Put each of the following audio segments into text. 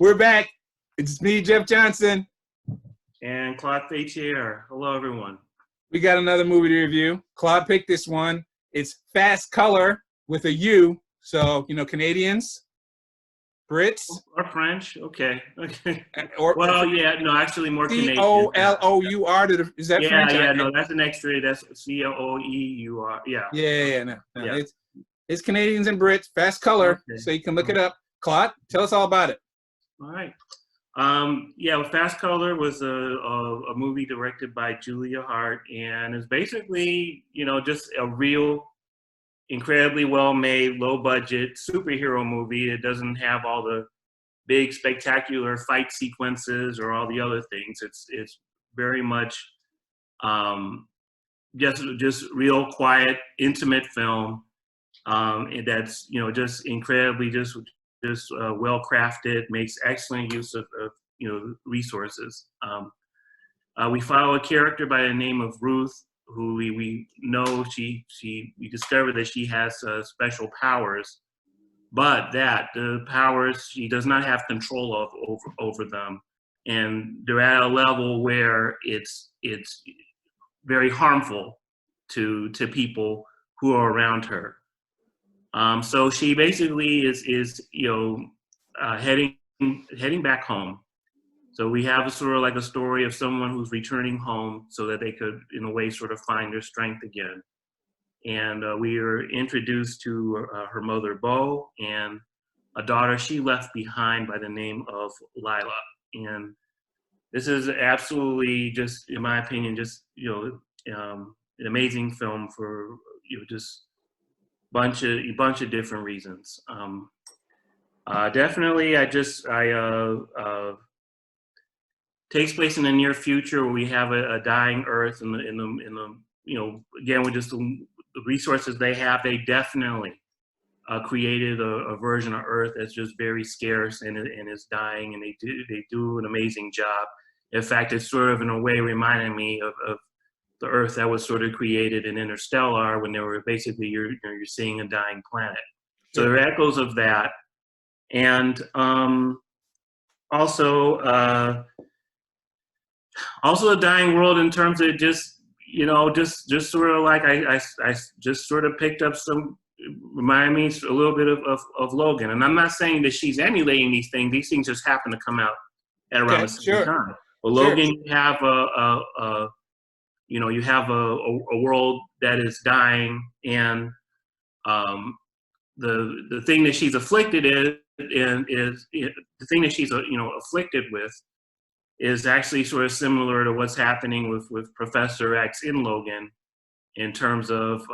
We're back. It's me, Jeff Johnson. And Claude here. Hello, everyone. We got another movie to review. Claude picked this one. It's Fast Color with a U. So, you know, Canadians, Brits. Or French. Okay. Or, well, yeah, no, actually more Canadian. C-O-L-O-U-R. Is that French? Yeah, no, that's an extra. That's C-O-E-U-R. Yeah. No. It's Canadians and Brits, Fast Color. Okay. So you can look it up. Claude, tell us all about it. All right. Fast Color was a movie directed by Julia Hart, and it's basically, you know, just a real, incredibly well-made, low-budget superhero movie. It doesn't have all the big, spectacular fight sequences or all the other things. It's very much just real, quiet, intimate film, and that's, you know, just incredibly just well crafted, makes excellent use of you know, resources. We follow a character by the name of Ruth, who we know we discover that she has special powers, but that the powers she does not have control over them, and they're at a level where it's very harmful to people who are around her. So she basically is you know, heading back home. So we have sort of like a story of someone who's returning home so that they could, in a way, sort of find their strength again. And we are introduced to her mother, Bo, and a daughter she left behind by the name of Lila. And this is absolutely just, in my opinion, just, you know, an amazing film for, you know, just a bunch of different reasons. Definitely, takes place in the near future where we have a dying Earth, in the you know, again, with just the resources they have, they definitely created a version of Earth that's just very scarce and is dying, and they do an amazing job. In fact, it's sort of in a way reminded me of the Earth that was sort of created in Interstellar, when they were basically you're seeing a dying planet. So there are echoes of that, and also a dying world in terms of just, you know, just sort of like I just sort of picked up some, remind me a little bit of Logan. And I'm not saying that she's emulating these things. These things just happen to come out at around the same time. But Logan, you have you have a world that is dying, and the thing that she's afflicted the thing that she's afflicted with is actually sort of similar to what's happening with Professor X in Logan, in terms of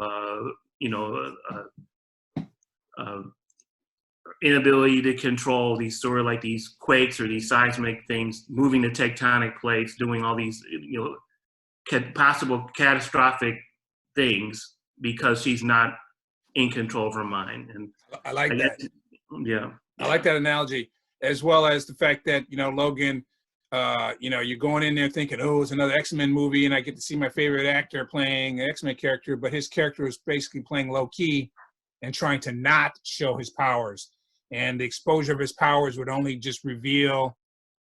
inability to control these sort of like these quakes or these seismic things, moving the tectonic plates, doing all these possible catastrophic things because she's not in control of her mind. And I like that. Yeah, I like that analogy, as well as the fact that, you know, Logan, you're going in there thinking, oh, it's another X-Men movie, and I get to see my favorite actor playing an X-Men character, but his character is basically playing low-key and trying to not show his powers. And the exposure of his powers would only just reveal,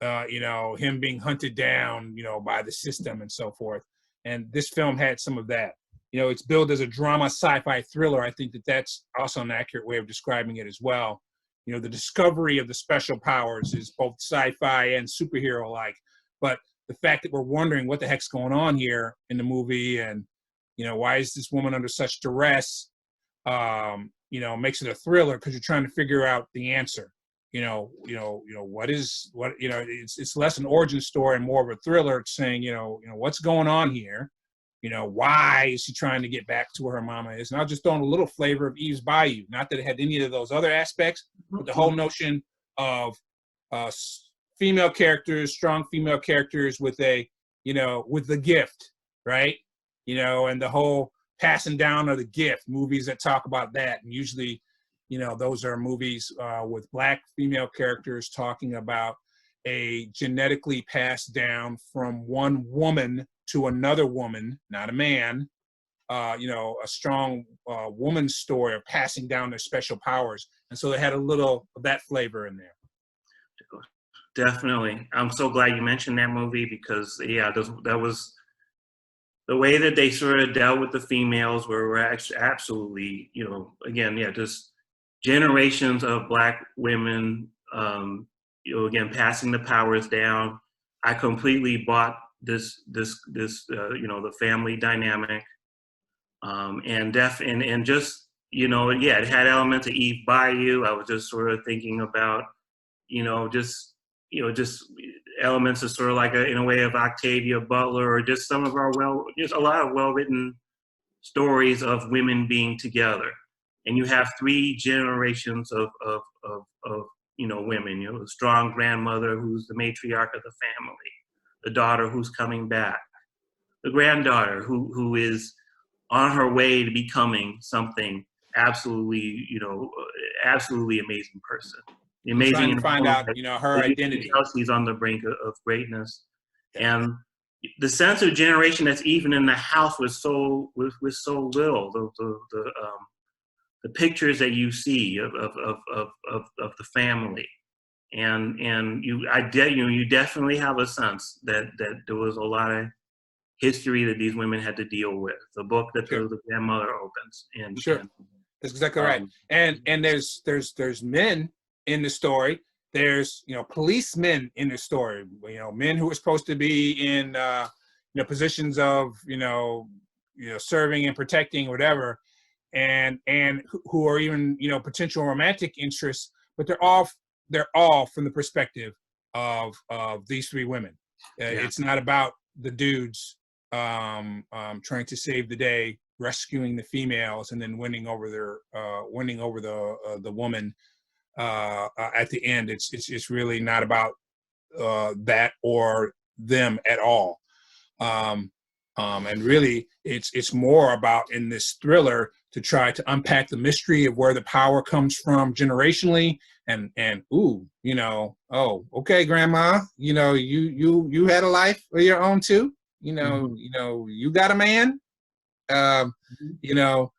him being hunted down, by the system and so forth. And this film had some of that. You know, it's billed as a drama sci-fi thriller. I think that that's also an accurate way of describing it as well. You know, the discovery of the special powers is both sci-fi and superhero-like. But the fact that we're wondering what the heck's going on here in the movie, and, why is this woman under such duress, makes it a thriller, because you're trying to figure out the answer. It's less an origin story and more of a thriller. It's saying, what's going on here? Why is she trying to get back to where her mama is? And I'll just throw in a little flavor of Eve's Bayou. Not that it had any of those other aspects, but the whole notion of female characters, strong female characters with with the gift, right? And the whole passing down of the gift, movies that talk about that. And usually, those are movies with Black female characters talking about a genetically passed down from one woman to another woman, not a man, a strong woman's story of passing down their special powers. And so they had a little of that flavor in there. Definitely. I'm so glad you mentioned that movie because yeah, that was the way that they sort of dealt with the females were actually absolutely, you know, again, yeah, just generations of Black women, you know, again, passing the powers down. I completely bought this, you know, the family dynamic, and just, you know, yeah, it had elements of Eve Bayou. I was just sort of thinking about, you know, just elements of sort of like in a way of Octavia Butler, or just some of our just a lot of well-written stories of women being together. And you have three generations of you know, women, you know, the strong grandmother who's the matriarch of the family, the daughter who's coming back, the granddaughter who is on her way to becoming something absolutely, you know, absolutely amazing person. And Amazing trying to in find out, you know, her you can identity. tell she's on the brink of greatness. Yeah. And the sense of generation that's even in the house was so little. The pictures that you see of the family, and you definitely have a sense that there was a lot of history that these women had to deal with. The book that Sure. the grandmother opens, and Sure. That's exactly right. And there's men in the story. There's, you know, policemen in the story. You know, men who are supposed to be in you know, positions of, you know, serving and protecting, whatever, and who are even, you know, potential romantic interests. But they're all from the perspective of these three women. Yeah. It's not about the dudes trying to save the day, rescuing the females, and then winning over the woman at the end. It's really not about that or them at all. And really, it's more about, in this thriller, to try to unpack the mystery of where the power comes from generationally, and ooh, you know, oh, okay, grandma, you know, you had a life of your own too. You know, you got a man. You know,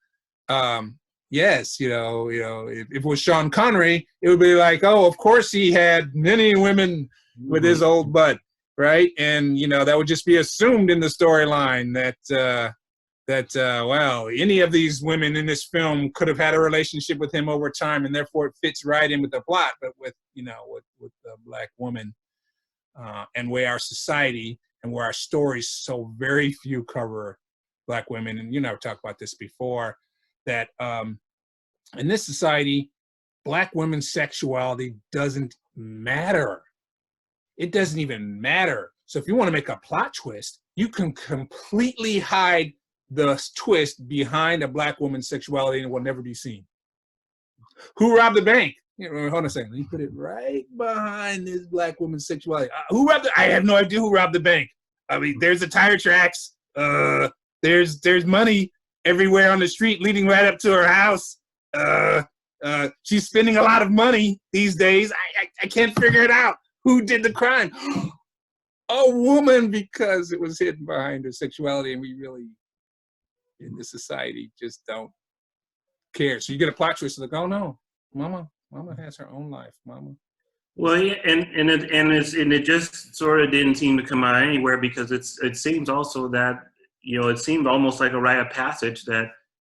yes, you know, if it was Sean Connery, it would be like, oh, of course he had many women with his old butt, right? And you know, that would just be assumed in the storyline that well, any of these women in this film could have had a relationship with him over time, and therefore it fits right in with the plot. But with, you know, with the Black woman, and where our society and where our stories, so very few cover Black women, and you know, I've talked about this before, that in this society, Black women's sexuality doesn't matter. It doesn't even matter. So if you want to make a plot twist, you can completely hide the twist behind a Black woman's sexuality, and it will never be seen. Who robbed the bank? You know, hold on a second. Let me put it right behind this Black woman's sexuality. Who robbed I have no idea who robbed the bank. I mean, there's the tire tracks. There's money everywhere on the street leading right up to her house. She's spending a lot of money these days. I can't figure it out. Who did the crime? A woman, because it was hidden behind her sexuality, and we really, in this society, just don't care. So you get a plot twist like, oh no, mama has her own life, mama. Well, yeah, and it just sort of didn't seem to come out anywhere, because it seems also that, you know, it seemed almost like a rite of passage that,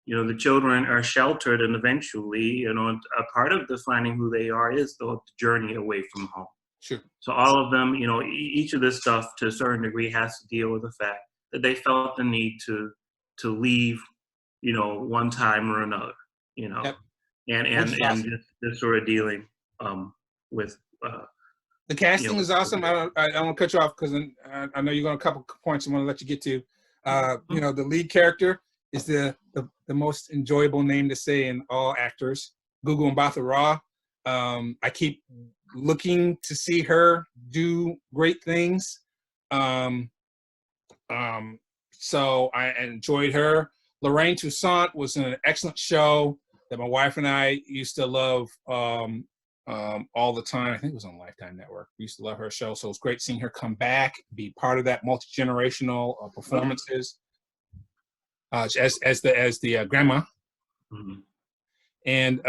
you know, the children are sheltered, and eventually, you know, a part of defining who they are is the journey away from home. Sure. So all of them, you know, each of this stuff to a certain degree has to deal with the fact that they felt the need to leave, you know, one time or another, you know. Yep. and awesome. just sort of dealing with the casting, you know, is awesome. I don't want to cut you off, because I know you're going to a couple points I want to let you get to. You know, the lead character is the most enjoyable name to say in all actors, GuGu Mbatha-Raw. I keep looking to see her do great things. So I enjoyed her. Lorraine Tousaint was in an excellent show that my wife and I used to love all the time. I think it was on Lifetime Network. We used to love her show, so it was great seeing her come back, be part of that multi-generational performances as the grandma. Mm-hmm. And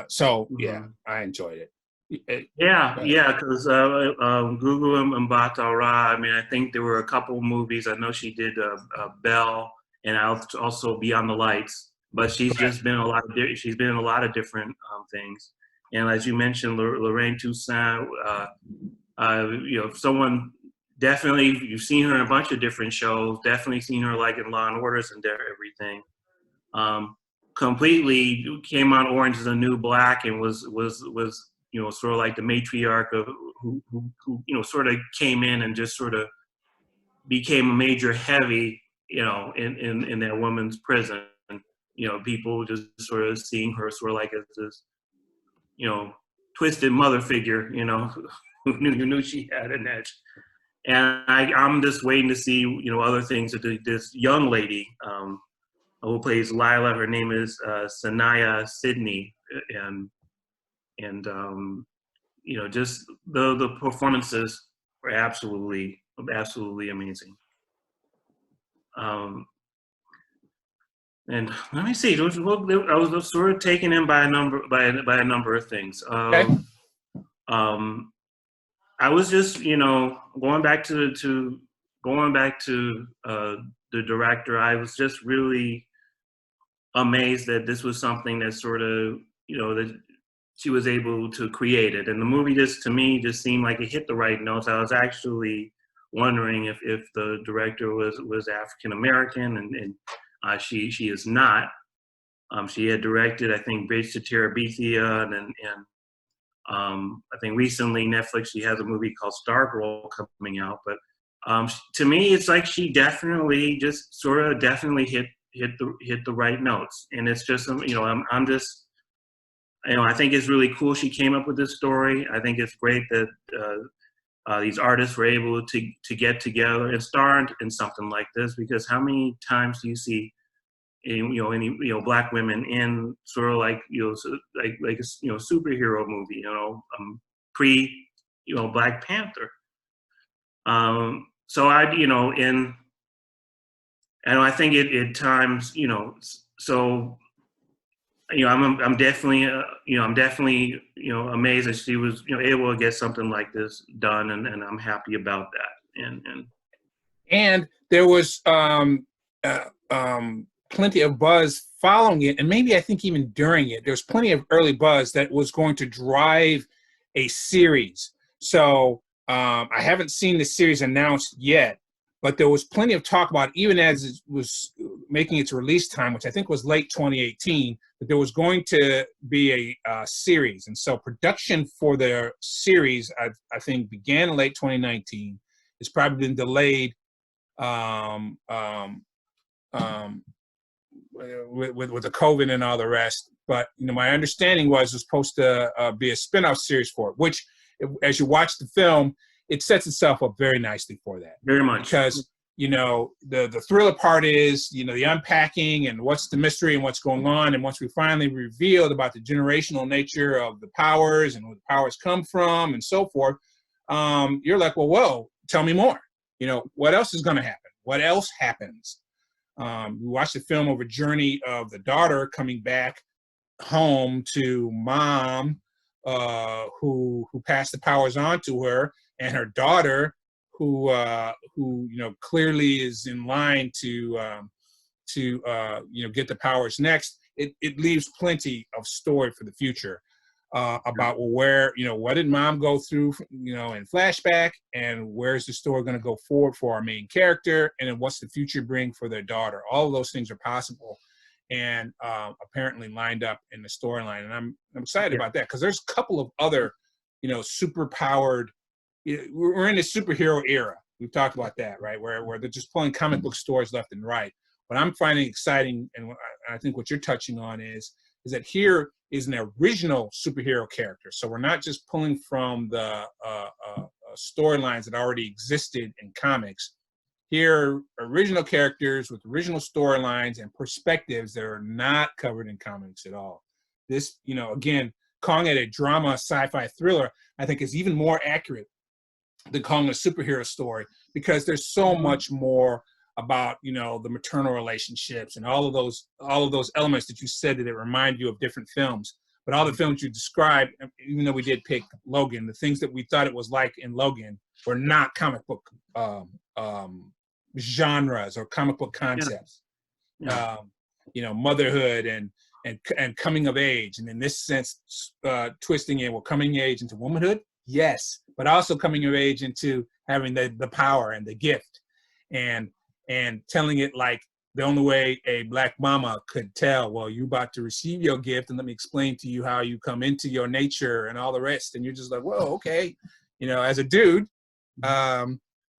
so yeah, I enjoyed it. Yeah, because GuGu and Mbatha-Raw, I mean, I think there were a couple of movies. I know she did Belle and also Beyond the Lights, but she's Correct. just been she's been in a lot of different things. And as you mentioned, Lorraine Tousaint, someone definitely, you've seen her in a bunch of different shows, definitely seen her like in Law and Orders and everything. Completely came on Orange is the New Black and was sort of like the matriarch of who sort of came in and just sort of became a major heavy, in that woman's prison. People just sort of seeing her sort of like as this, twisted mother figure, who knew she had an edge. And I'm just waiting to see, other things that this young lady, who plays Lila. Her name is Saniyya Sidney, and just the performances were absolutely amazing. And let me see. I was sort of taken in by a number of things. Okay. I was just going back to the director. I was just really amazed that this was something that sort of, that she was able to create it. And the movie to me just seemed like it hit the right notes. I was actually wondering if the director was African American, and she is not. She had directed, I think, Bridge to Terabithia, and I think recently Netflix, she has a movie called Stargirl coming out. But to me, it's like she definitely just sort of hit the right notes. And it's just, I'm just, I think it's really cool she came up with this story. I think it's great that these artists were able to get together and star in something like this, because how many times do you see any Black women in sort of like like a superhero movie, pre Black Panther. So I think it times, so I'm definitely amazed that she was able to get something like this done, and I'm happy about that. And there was plenty of buzz following it, and maybe I think even during it, there's plenty of early buzz that was going to drive a series. So I haven't seen the series announced yet, but there was plenty of talk about, even as it was making its release time, which I think was late 2018, that there was going to be a series. And so production for the series, I think, began in late 2019. It's probably been delayed with the COVID and all the rest. But my understanding was it was supposed to be a spin-off series for it, which, as you watch the film, it sets itself up very nicely for that. Very much. Because, the thriller part is, the unpacking and what's the mystery and what's going on. And once we finally revealed about the generational nature of the powers and where the powers come from and so forth, you're like, well, whoa, tell me more. What else is going to happen? What else happens? We watched the film of a journey of the daughter coming back home to mom, who passed the powers on to her, and her daughter, who clearly is in line to get the powers next. It leaves plenty of story for the future about where, what did mom go through, in flashback, and where's the story going to go forward for our main character, and then what's the future bring for their daughter. All of those things are possible and apparently lined up in the storyline, and I'm excited about that, because there's a couple of other super powered, we're in the superhero era. We've talked about that, right, where they're just pulling comic book stories left and right. What I'm finding exciting, and I think what you're touching on is that here is an original superhero character. So we're not just pulling from the storylines that already existed in comics. Here are original characters with original storylines and perspectives that are not covered in comics at all. This, again, calling it a drama, sci-fi thriller, I think is even more accurate than calling it a superhero story, because there's so much more about the maternal relationships and all of those elements that you said that it remind you of different films. but all the films you described, even though we did pick Logan, the things that we thought it was like in Logan were not comic book genres or comic book concepts. Yeah. You know, motherhood and coming of age, and in this sense, twisting it, well, coming of age into womanhood, yes, but also coming of age into having the power and the gift, and telling it like the only way a Black mama could tell, well, you about to receive your gift, and let me explain to you how you come into your nature and all the rest, and you're just like, whoa, okay, you know, as a dude,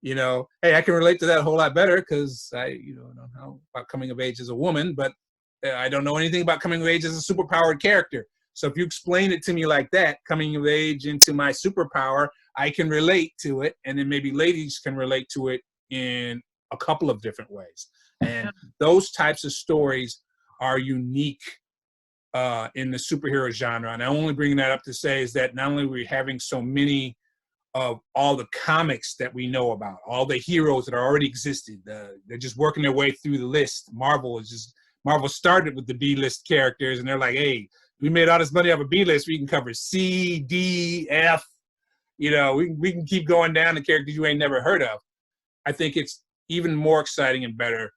you know, hey, I can relate to that a whole lot better because I, you know how about coming of age as a woman, but I don't know anything about coming of age as a superpowered character. So if you explain it to me like that, coming of age into my superpower, I can relate to it, and then maybe ladies can relate to it in a couple of different ways. And those types of stories are unique in the superhero genre. And I'm only bringing that up to say is that not only are we having so many of all the comics that we know about, all the heroes that already existed, they're just working their way through the list. Marvel started with the B-list characters, and they're like, hey, we made all this money off a B-list, we can cover C, D, F, you know, we can keep going down the characters you ain't never heard of. I think it's even more exciting and better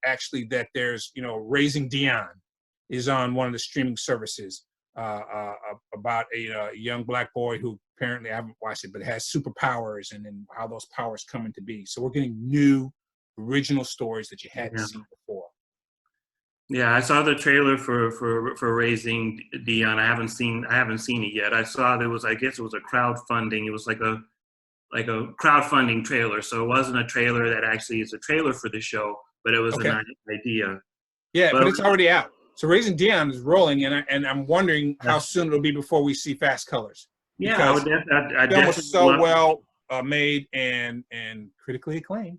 actually that there's, you know, Raising Dion is on one of the streaming services about a young Black boy who apparently, I haven't watched it, but it has superpowers and then how those powers come into being. So we're getting new original stories that you hadn't seen before. Yeah, I saw the trailer for Raising Dion. I haven't seen it yet. I saw there was, I guess it was a crowdfunding. It was like a crowdfunding trailer. So it wasn't a trailer that actually is a trailer for the show, but it was an idea. Yeah, but it's already out. So Raising Dion is rolling, and I'm wondering how soon it'll be before we see Fast Colors. Yeah, because I the film was so well made and critically acclaimed.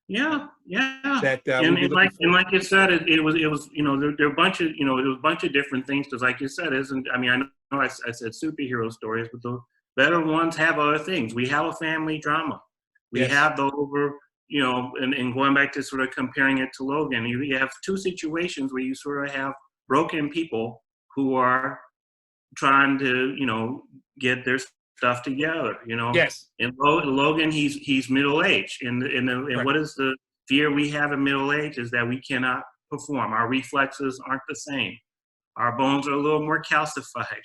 Yeah. That and like you said, it was you know there are a bunch of there was a bunch of different things because like you said, I know I said superhero stories, but the better ones have other things. We have a family drama. We have the and going back to sort of comparing it to Logan, you have two situations where you sort of have broken people who are trying to get their stuff together. Yes. In Logan, he's middle aged, and what is the fear we have in middle age is that we cannot perform. Our reflexes aren't the same. Our bones are a little more calcified.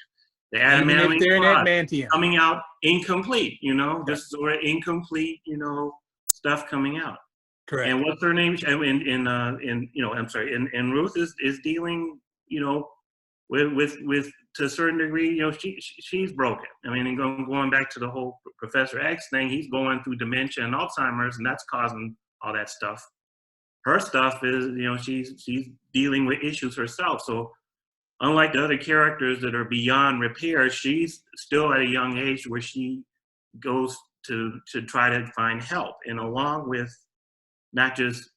The adamantium coming out incomplete. Just sort of incomplete. Stuff coming out. Correct. And what's her name? I'm sorry. And Ruth is dealing, with to a certain degree, she's broken. I mean, and going back to the whole Professor X thing, he's going through dementia and Alzheimer's, and that's causing all that stuff. Her stuff is, she's dealing with issues herself. So unlike the other characters that are beyond repair, she's still at a young age where she goes to try to find help. And along with not just,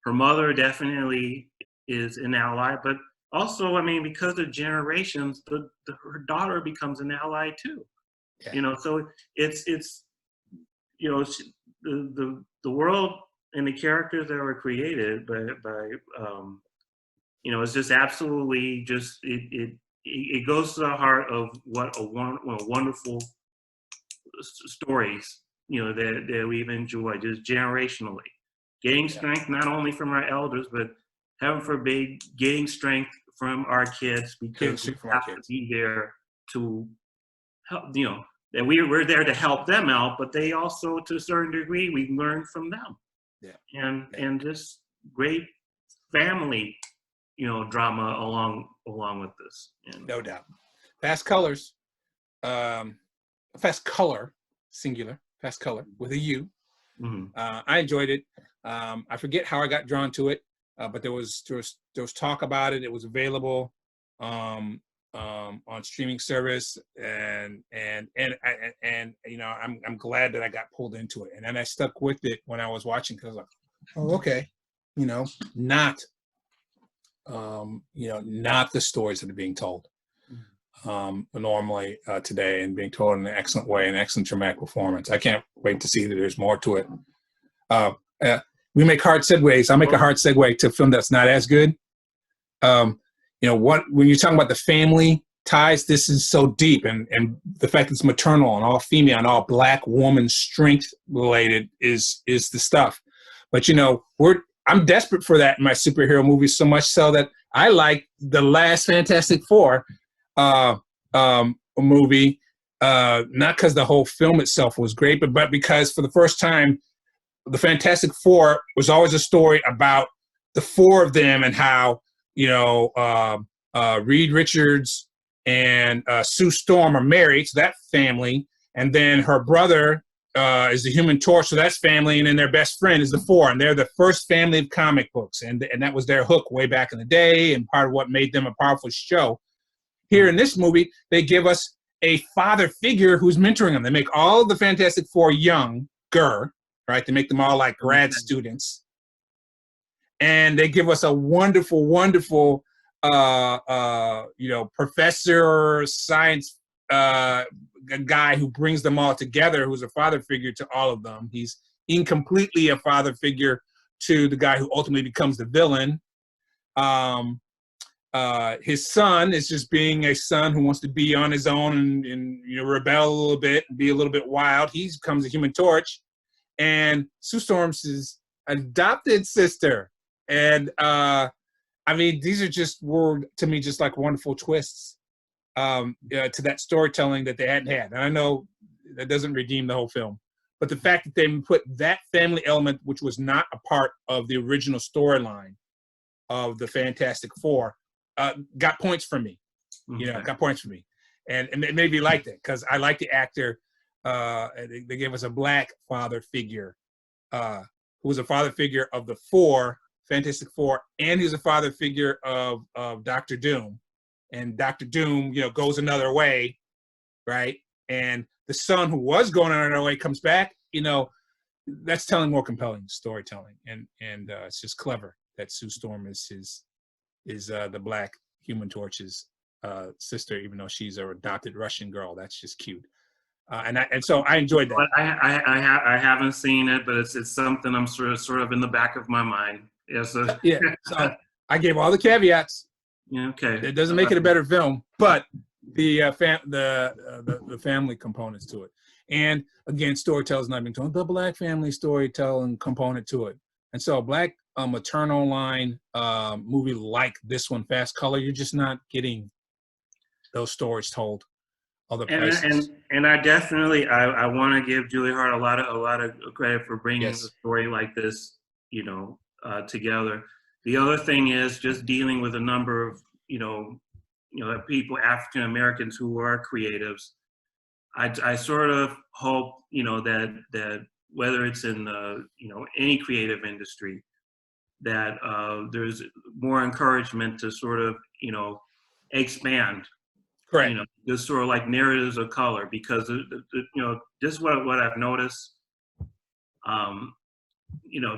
her mother definitely is an ally, but also, I mean, because of generations, her daughter becomes an ally too. Yeah. So it's the world and the characters that were created by it's just absolutely just it goes to the heart of what a wonderful stories that we've enjoyed just generationally, getting strength not only from our elders, but heaven forbid getting strength from our kids, because we have to be there to help. That we're there to help them out, but they also, to a certain degree, we learn from them. Yeah. And just great family drama along with this. No doubt. Fast Colors, Fast Color, singular, Fast Color with a U. Mm-hmm. I enjoyed it. I forget how I got drawn to it, but there was talk about it. It was available on streaming service, and I'm glad that I got pulled into it, and then I stuck with it when I was watching, because I was like, oh, okay, not the stories that are being told normally today, and being told in an excellent way, an excellent dramatic performance. I can't wait to see that there's more to it. We make hard segues. I'll make a hard segue to a film that's not as good. when you're talking about the family ties, this is so deep, and the fact it's maternal and all female and all Black woman strength related is the stuff. But I'm desperate for that in my superhero movies, so much so that I like the last Fantastic Four movie, not because the whole film itself was great, but because for the first time, the Fantastic Four was always a story about the four of them and how Reed Richards and Sue Storm are married, so that family, and then her brother is the Human Torch, so that's family, and then their best friend is the Four, and they're the first family of comic books, and that was their hook way back in the day, and part of what made them a powerful show. Here in this movie, they give us a father figure who's mentoring them. They make all of the Fantastic Four younger, right? They make them all like grad students, and they give us a wonderful, wonderful, professor, science guy who brings them all together, who's a father figure to all of them. He's incompletely a father figure to the guy who ultimately becomes the villain. His son is just being a son who wants to be on his own and rebel a little bit and be a little bit wild. He becomes a Human Torch, and Sue Storm's his adopted sister. And these were to me just like wonderful twists to that storytelling that they hadn't had. And I know that doesn't redeem the whole film, but the fact that they put that family element, which was not a part of the original storyline of the Fantastic Four, got points for me. Got points for me, and it made me like that because I like the actor. They gave us a Black father figure, who was a father figure of the Fantastic Four, and he's a father figure of Doctor Doom, and Doctor Doom, goes another way, right? And the son who was going another way comes back. That's telling more compelling storytelling, and it's just clever that Sue Storm is the Black Human Torch's sister, even though she's an adopted Russian girl. That's just cute. And so I enjoyed that. But I haven't seen it, but it's something I'm sort of in the back of my mind. Yeah. So yeah. So I gave all the caveats. Yeah. Okay. It doesn't make it a better film, but the family components to it, and again, storytelling is not being told. The Black family storytelling component to it, and so Black maternal line movie like this one, Fast Color, you're just not getting those stories told other places. And I definitely I want to give Julie Hart a lot of credit for bringing a story like this, together. The other thing is just dealing with a number of people, African Americans who are creatives. I sort of hope that whether it's in any creative industry, that there's more encouragement to sort of expand. Correct. Just sort of like narratives of color, because just what I've noticed.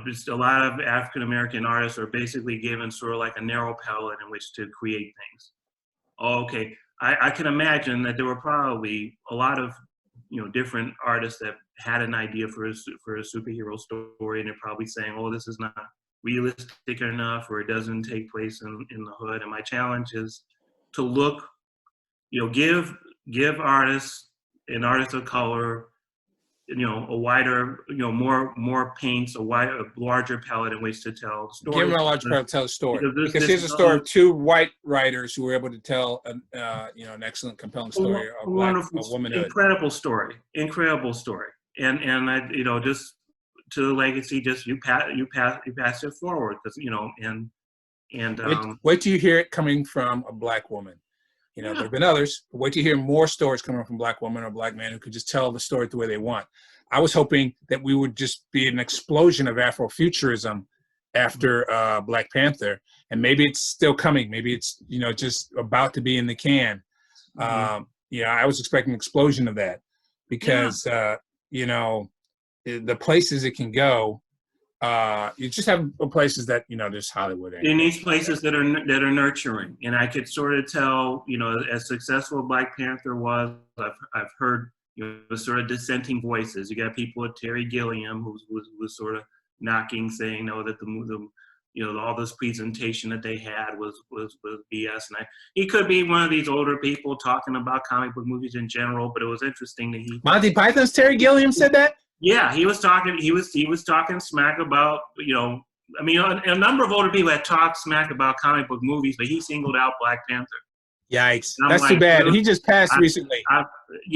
Just a lot of African American artists are basically given sort of like a narrow palette in which to create things. Okay, I can imagine that there were probably a lot of different artists that had an idea for a superhero story, and they're probably saying, "Oh, this is not realistic enough, or it doesn't take place in the hood." And my challenge is to look, give artists and artists of color, a wider, more paints, a larger palette in which to tell stories. Give them a larger palette to tell a story. Because here's a story of two white writers who were able to tell an excellent, compelling story of womanhood. Incredible story. And I, just to the legacy, just you pass it forward, because wait till you hear it coming from a Black woman. There have been others, but wait to hear more stories coming from Black women or Black men who could just tell the story the way they want. I was hoping that we would just be an explosion of Afrofuturism after Black Panther, and maybe it's still coming. Maybe it's just about to be in the can. I was expecting an explosion of that because the places it can go. You just have places that there's Hollywood. In these places that are nurturing, and I could sort of tell, as successful Black Panther was, I've heard sort of dissenting voices. You got people like Terry Gilliam who was sort of knocking, saying that the all this presentation that they had was BS. And he could be one of these older people talking about comic book movies in general, but it was interesting that Monty Python's Terry Gilliam said that? Yeah, he was talking smack about, I mean, a number of older people had talked smack about comic book movies, but he singled out Black Panther. Yikes. That's too bad. He just passed recently.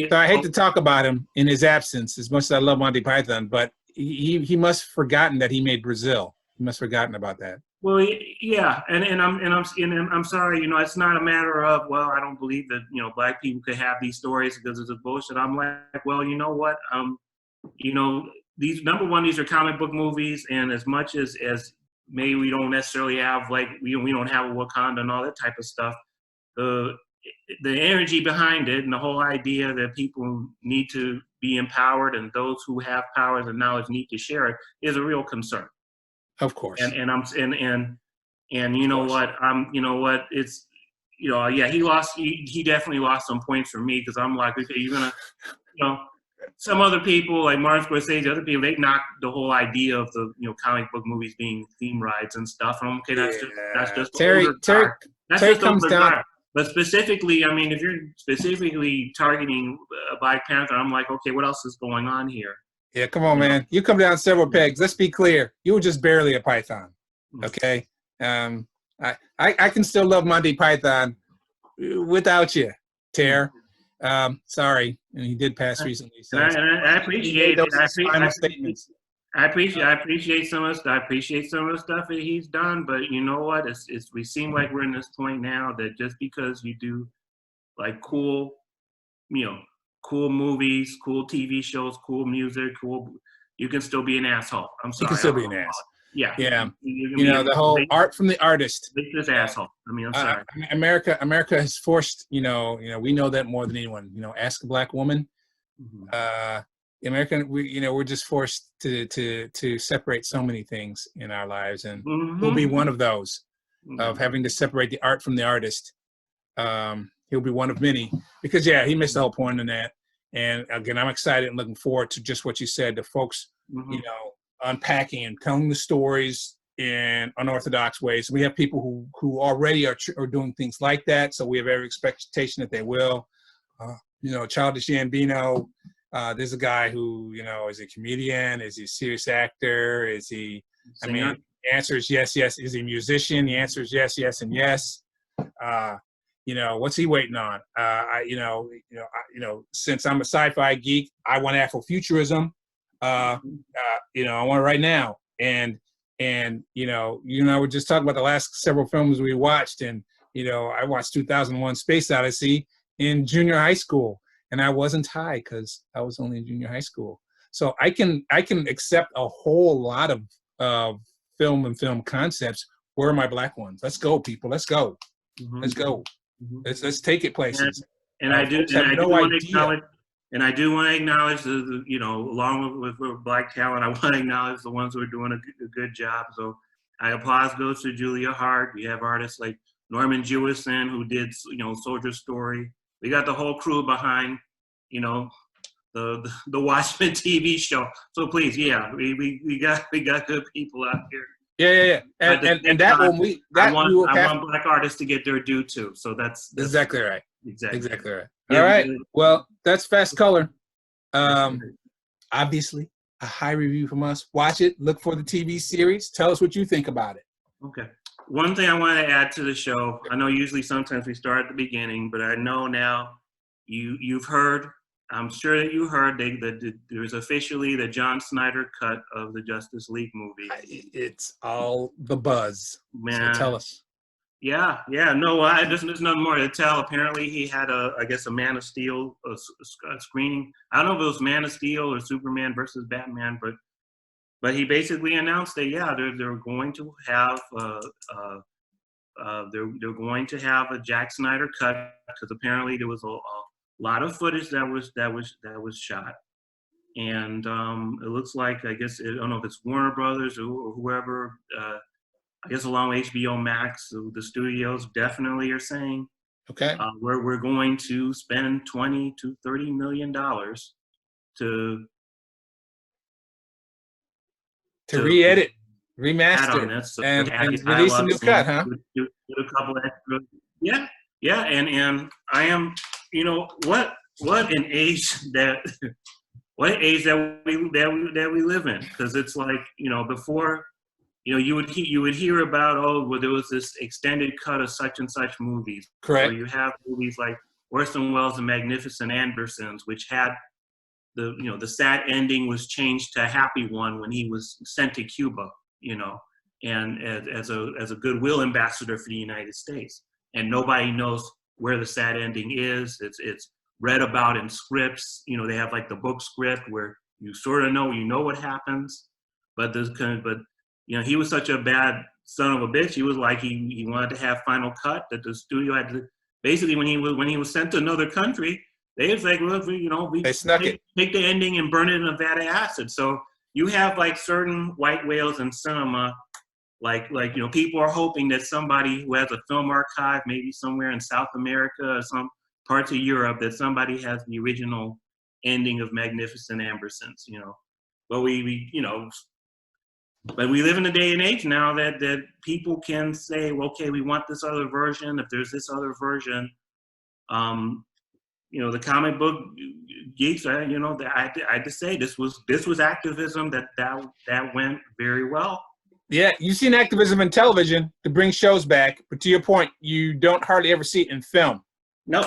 So I hate to talk about him in his absence, as much as I love Monty Python, but he must have forgotten that he made Brazil. He must have forgotten about that. Well, yeah, and I'm sorry, it's not a matter of, well, I don't believe that, Black people could have these stories because it's a bullshit. I'm like, well, you know what? These, number one, these are comic book movies, and as much as maybe we don't necessarily have, like, we don't have a Wakanda and all that type of stuff, the energy behind it and the whole idea that people need to be empowered and those who have powers and knowledge need to share it is a real concern. Of course. And you know what, it's, yeah, he definitely lost some points for me, because I'm like, okay, you're gonna, some other people like Martin Scorsese, other people, they knock the whole idea of the comic book movies being theme rides and stuff. And I'm okay, that's just Terry comes down. But specifically, I mean, if you're specifically targeting Black Panther, I'm like, okay, what else is going on here? Yeah, come on, man. You come down several pegs. Let's be clear. You were just barely a Python. Okay. I can still love Monty Python without you, Ter. Sorry, and he did pass recently. So I appreciate it. I appreciate some of the stuff that he's done, but you know what? We seem like we're in this point now that just because you do like cool movies, cool TV shows, cool music, you can still be an asshole. I'm sorry. You can still be an ass. Yeah. Yeah. The whole art from the artist. This asshole. I mean, I'm sorry. America has forced, we know that more than anyone. Ask a Black woman. Mm-hmm. American, we're just forced to separate so many things in our lives, and he'll be one of those, of having to separate the art from the artist. He'll be one of many, because he missed the whole point in that. And again, I'm excited and looking forward to just what you said, the folks, unpacking and telling the stories in unorthodox ways. We have people who already are doing things like that, so we have every expectation that they will. Childish Gambino. There's a guy who, is a comedian? Is he a serious actor? Is he, the answer is yes, yes. Is he a musician? The answer is yes, yes, and yes. What's he waiting on? Since I'm a sci-fi geek, I want Afrofuturism. I want it right now. And you and I were just talking about the last several films we watched, and, I watched 2001 Space Odyssey in junior high school. And I wasn't high because I was only in junior high school. So I can accept a whole lot of film and film concepts. Where are my Black ones? Let's go, people. Let's go. Mm-hmm. Let's go. Mm-hmm. Let's take it places. And I do want to acknowledge along with Black talent, I want to acknowledge the ones who are doing a good job. So applause goes to Julia Hart. We have artists like Norman Jewison, who did Soldier Story. We got the whole crew behind, the Watchmen TV show. So please, we got good people out here. Yeah. And that one I want Black artists to get their due too. So that's exactly right. Exactly right. All right. Well, that's Fast Color. Obviously, a high review from us. Watch it. Look for the TV series. Tell us what you think about it. Okay. One thing I want to add to the show, I know usually sometimes we start at the beginning, but I know now you've heard, I'm sure that you heard that there's officially the John Snyder cut of the Justice League movie. It's all the buzz. Man. So tell us. Yeah. No, there's nothing more to tell. Apparently he had a Man of Steel screening. I don't know if it was Man of Steel or Superman versus Batman, but he basically announced that they're going to have they're going to have a Jack Snyder cut, because apparently there was a lot of footage that was shot, and it looks like, I don't know if it's Warner Brothers or whoever, along with HBO Max, the studios definitely are saying, okay, we're going to spend $20 to $30 million to re-edit had on Remastered this. So and added released a dialogue new cut, scenes, huh? with a couple extra. Yeah, yeah, and I am, what an age that what age that we live in, because it's like, before, you would hear about, oh, well, there was this extended cut of such and such movies, or Correct. you have movies like Orson Welles' The Magnificent Ambersons, which had the sad ending was changed to a happy one when he was sent to Cuba, and as a goodwill ambassador for the United States, and nobody knows where the sad ending is. It's read about in scripts. They have like the book script where you sort of know what happens, but he was such a bad son of a bitch. He was like he wanted to have final cut that the studio had to basically when he was sent to another country. They was like, well, we They snuck it. take the ending and burn it in a vat of acid. So you have like certain white whales in cinema, like people are hoping that somebody who has a film archive, maybe somewhere in South America or some parts of Europe, that somebody has the original ending of Magnificent Ambersons, But but we live in a day and age now that people can say, well, okay, we want this other version. If there's this other version, the comic book geeks, I had to say this was activism that went very well. Yeah, you've seen activism in television to bring shows back, but to your point, you don't hardly ever see it in film. No.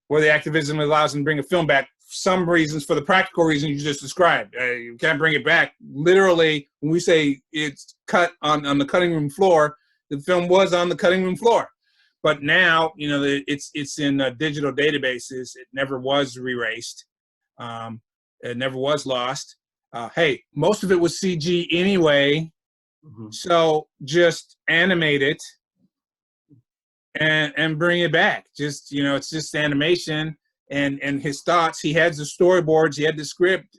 Where the activism allows them to bring a film back. Some reasons, for the practical reason you just described, you can't bring it back. Literally, when we say it's cut on the cutting room floor, the film was on the cutting room floor. But now, it's in digital databases. It never was erased. It never was lost. Hey, most of it was CG anyway. Mm-hmm. So just animate it and bring it back. Just, it's just animation and his thoughts. He had the storyboards. He had the script,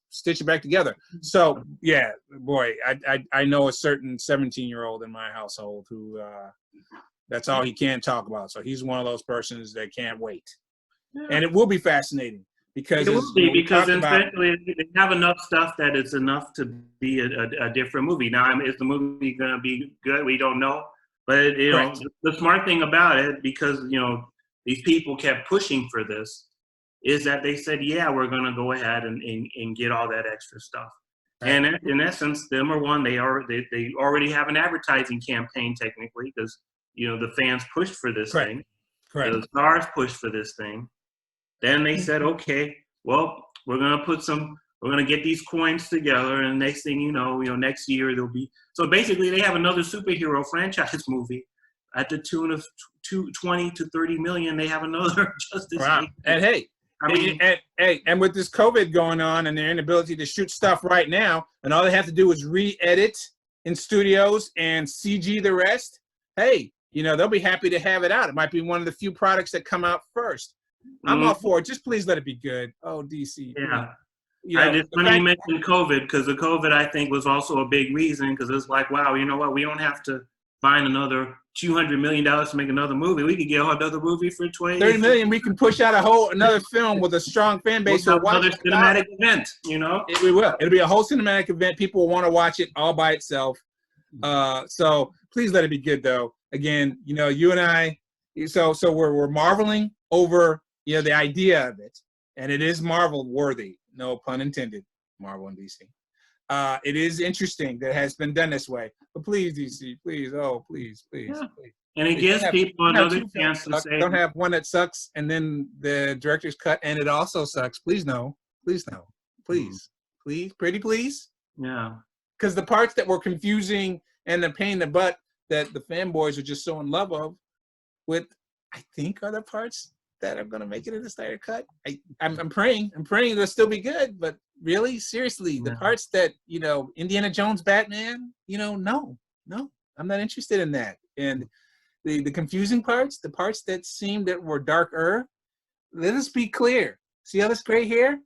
stitch it back together. So, yeah, boy, I know a certain 17-year-old in my household who that's all he can talk about. So he's one of those persons that can't wait. Yeah. And it will be fascinating. Because because eventually they have enough stuff that it's enough to be a different movie. Now, is the movie going to be good? We don't know. But the smart thing about it, because these people kept pushing for this, is that they said, yeah, we're going to go ahead and get all that extra stuff. Right. And in essence, number one, they already have an advertising campaign technically, because the fans pushed for this thing. Correct. The stars pushed for this thing. Then they said, okay, well, we're going to get these coins together, and next thing next year there'll be. So basically, they have another superhero franchise movie at the tune of 20 to 30 million. They have another Justice League. And hey, and with this COVID going on and their inability to shoot stuff right now, and all they have to do is re-edit in studios and CG the rest. Hey, they'll be happy to have it out. It might be one of the few products that come out first. I'm all for it. Just please let it be good. Oh, DC. Yeah. It's funny you mentioned COVID, because the COVID, I think, was also a big reason, because it's like, wow, you know what? We don't have to find another $200 million to make another movie. We could get another movie for 30 million. We can push out another film with a strong fan base. Another cinematic event, We will. It'll be a whole cinematic event. People will want to watch it all by itself. So please let it be good, though. Again, you and I, so we're marveling over the idea of it, and it is Marvel worthy, no pun intended. Marvel and DC. It is interesting that it has been done this way, but please, DC, please, please. And it gives people another chance to say. Don't have one that sucks and then the director's cut and it also sucks. Please no, please. Pretty please. Yeah. Because the parts that were confusing and the pain in the butt that the fanboys are just so in love of, with I think are the parts that are going to make it in the Snyder cut. I'm praying they'll still be good, but really, seriously, the parts that, Indiana Jones, Batman, no, I'm not interested in that. And the confusing parts, the parts that seemed that were darker, let us be clear. See all this gray hair?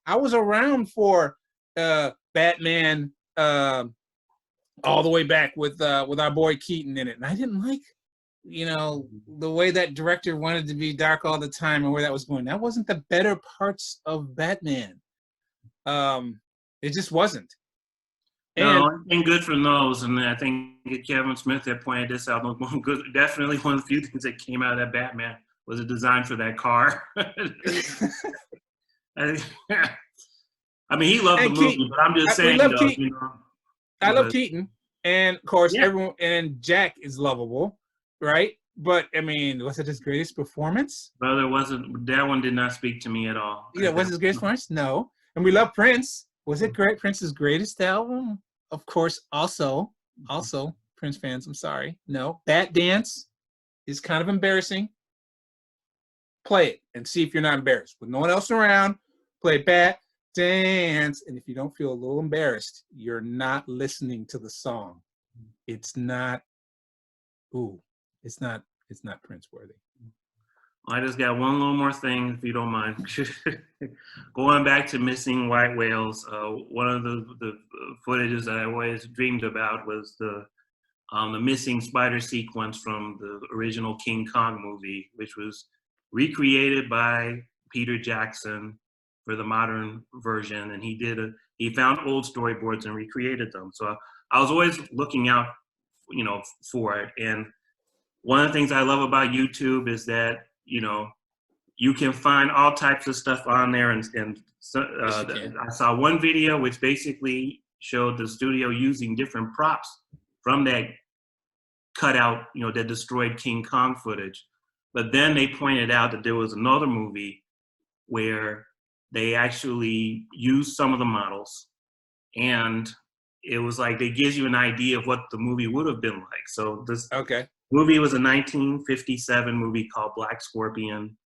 I was around for Batman all the way back with our boy Keaton in it, and I didn't like the way that director wanted to be dark all the time and where that was going. That wasn't the better parts of Batman. It just wasn't. And No, and good for those. And I think Kevin Smith had pointed this out. Definitely one of the few things that came out of that Batman was a design for that car. I mean, he loved the movie, but I'm just saying, though, Keaton. you know. I love Keaton, and of course, Yeah. everyone and Jack is lovable, right? But I mean, was it his greatest performance? Brother, wasn't that one did not speak to me at all. Yeah, was it his greatest performance? No. And we love Prince. Was it great? Prince's greatest album? Of course. Also, Prince fans, I'm sorry. No. Bat Dance is kind of embarrassing. Play it and see if you're not embarrassed. With no one else around, play Bat Dance. And if you don't feel a little embarrassed, you're not listening to the song. It's not Prince worthy. I just got one little more thing, if you don't mind. Going back to missing white whales, one of the footages that I always dreamed about was the missing spider sequence from the original King Kong movie, which was recreated by Peter Jackson for the modern version, and he found old storyboards and recreated them. So I was always looking out, you know, for it. And one of the things I love about YouTube is that, you know, you can find all types of stuff on there. And I saw one video which basically showed the studio using different props from that cutout, you know, that destroyed King Kong footage. But then they pointed out that there was another movie where they actually used some of the models, and it was like they gives you an idea of what the movie would have been like. So this movie was a 1957 movie called Black Scorpion,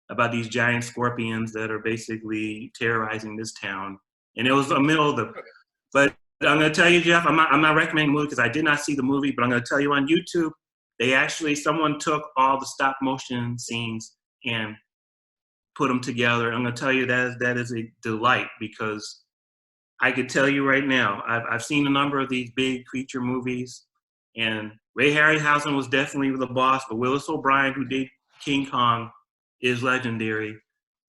about these giant scorpions that are basically terrorizing this town. And it was the middle of the, but I'm gonna tell you, Jeff, I'm not recommending the movie because I did not see the movie, but I'm gonna tell you on YouTube, someone took all the stop motion scenes and put them together. I'm gonna tell you that is a delight, because I could tell you right now, I've seen a number of these big creature movies, and Ray Harryhausen was definitely the boss, but Willis O'Brien, who did King Kong, is legendary.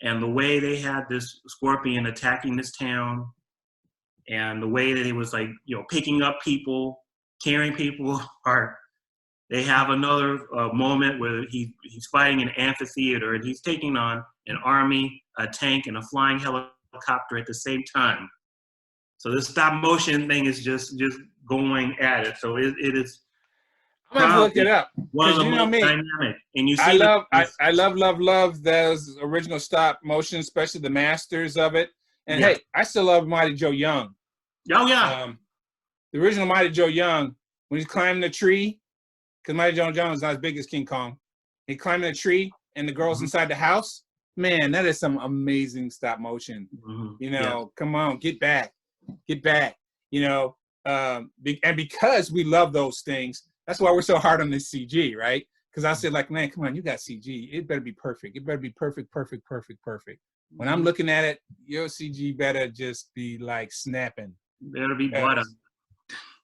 And the way they had this scorpion attacking this town, and the way that it was like, you know, picking up people, tearing people apart. They have another moment where he's fighting an amphitheater, and he's taking on an army, a tank, and a flying helicopter at the same time. So this stop motion thing is just going at it. So it is. I'm gonna have to look it up. One of the most dynamic. And you see, I love those original stop motion, especially the masters of it. And hey, I still love Mighty Joe Young. Oh yeah. The original Mighty Joe Young, when he's climbing the tree, because Mighty Joe Young is not as big as King Kong. He climbing the tree and the girls inside the house. Man, that is some amazing stop motion. You know, come on, get back. You know, and because we love those things, that's why we're so hard on this CG, right? Because I said, like, man, come on, you got CG. It better be perfect. It better be perfect. When I'm looking at it, your CG better just be like snapping. Better be butter.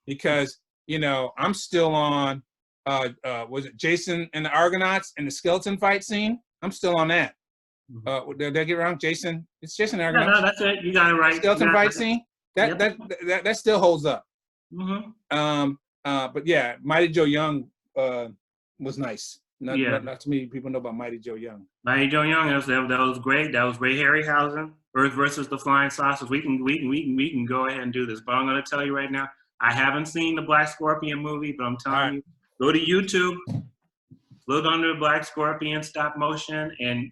Because, you know, I'm still on, was it Jason and the Argonauts and the skeleton fight scene? I'm still on that. Did I get it wrong? Jason? It's Jason and Argonauts. No, that's it. You got it right. Skeleton fight scene? That still holds up. But yeah, Mighty Joe Young was nice. Not too many people know about Mighty Joe Young. Mighty Joe Young, that was great. That was Ray Harryhausen. Earth versus the Flying Saucers. We can go ahead and do this. But I'm going to tell you right now, I haven't seen the Black Scorpion movie, but I'm telling you, go to YouTube, look under Black Scorpion stop motion, and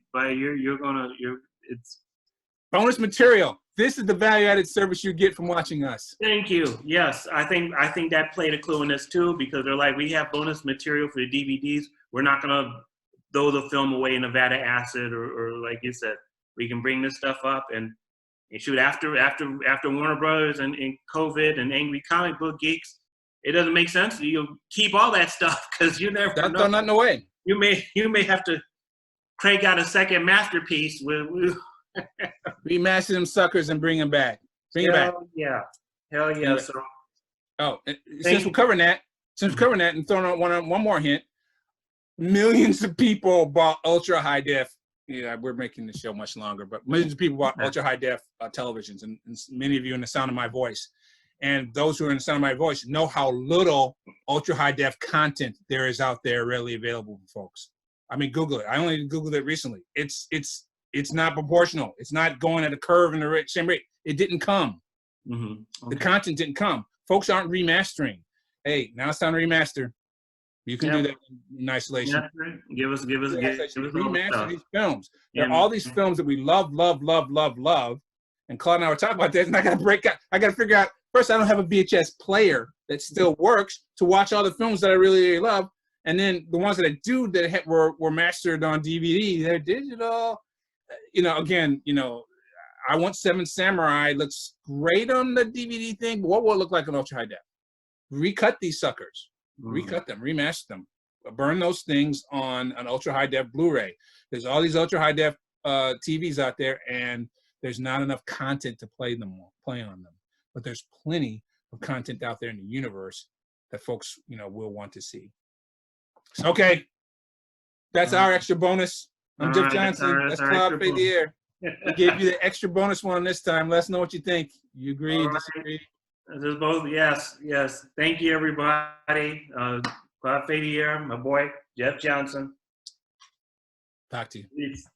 it's bonus material. This is the value-added service you get from watching us. Thank you. Yes, I think that played a clue in this too, because they're like, we have bonus material for the DVDs. We're not gonna throw the film away in Nevada acid, or like you said, we can bring this stuff up and shoot after Warner Brothers and COVID and Angry Comic Book Geeks. It doesn't make sense. You keep all that stuff, because you never know. Throw nothing away. You may have to crank out a second masterpiece with. Remaster them suckers and bring them back. Hell yeah. So, since we're covering that, and throwing out one more hint, millions of people bought ultra high def. Yeah, we're making the show much longer, but millions of people bought ultra high def televisions, and many of you in the sound of my voice. and those who are in the sound of my voice know how little ultra high def content there is out there readily available for folks. I mean, Google it. I only Googled it recently. It's not proportional. It's not going at a curve in the same rate. It didn't come. Okay. The content didn't come. Folks aren't remastering. Hey, now it's time to remaster. You can do that in isolation. Give us remaster these films. Yeah, There are all these films that we love. And Claude and I were talking about this, and I got to figure out, first, I don't have a VHS player that still works to watch all the films that I really, really love. And then the ones that I do that were mastered on DVD, they're digital. Again, I want Seven Samurai. Looks great on the DVD thing, but what will it look like on ultra high def? Recut these suckers. Recut them, remaster them, burn those things on an ultra high def Blu-ray. There's all these ultra high def TVs out there, and there's not enough content to play on them. But there's plenty of content out there in the universe that folks, will want to see. So, okay, that's our extra bonus. I'm Jeff Johnson. That's Claude Fadier. We gave you the extra bonus one this time. Let us know what you think. You agree, disagree? There's both. Yes. Thank you, everybody. Claude Fadier, my boy, Jeff Johnson. Talk to you. Peace.